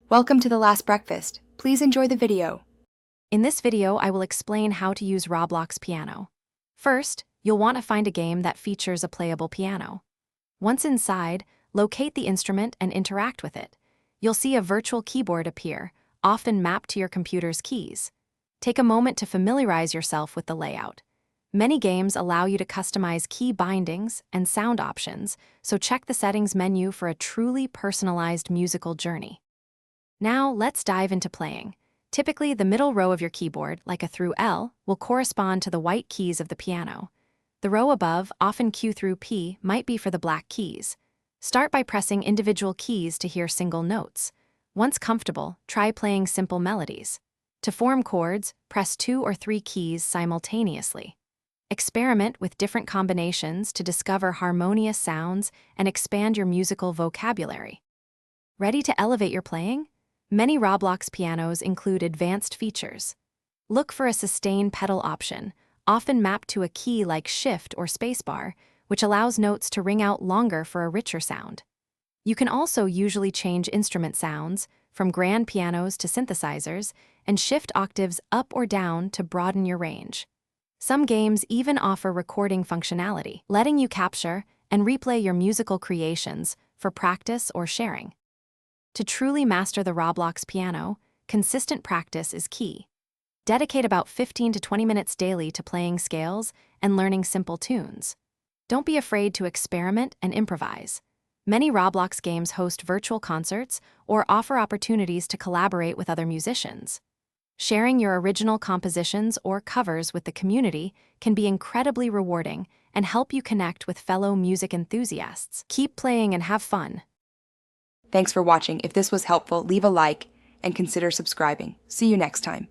Welcome to The Last Breakfast. Please enjoy the video. In this video, I will explain how to use Roblox Piano. First, you'll want to find a game that features a playable piano. Once inside, locate the instrument and interact with it. You'll see a virtual keyboard appear, often mapped to your computer's keys. Take a moment to familiarize yourself with the layout. Many games allow you to customize key bindings and sound options, so check the settings menu for a truly personalized musical journey. Now, let's dive into playing. Typically, the middle row of your keyboard, like a through L, will correspond to the white keys of the piano. The row above, often Q through P, might be for the black keys. Start by pressing individual keys to hear single notes. Once comfortable, try playing simple melodies. To form chords, press 2 or 3 keys simultaneously. Experiment with different combinations to discover harmonious sounds and expand your musical vocabulary. Ready to elevate your playing? Many Roblox pianos include advanced features. Look for a sustain pedal option, often mapped to a key like Shift or Spacebar, which allows notes to ring out longer for a richer sound. You can also usually change instrument sounds, from grand pianos to synthesizers, and shift octaves up or down to broaden your range. Some games even offer recording functionality, letting you capture and replay your musical creations for practice or sharing. To truly master the Roblox piano, consistent practice is key. Dedicate about 15 to 20 minutes daily to playing scales and learning simple tunes. Don't be afraid to experiment and improvise. Many Roblox games host virtual concerts or offer opportunities to collaborate with other musicians. Sharing your original compositions or covers with the community can be incredibly rewarding and help you connect with fellow music enthusiasts. Keep playing and have fun. Thanks for watching. If this was helpful, leave a like and consider subscribing. See you next time.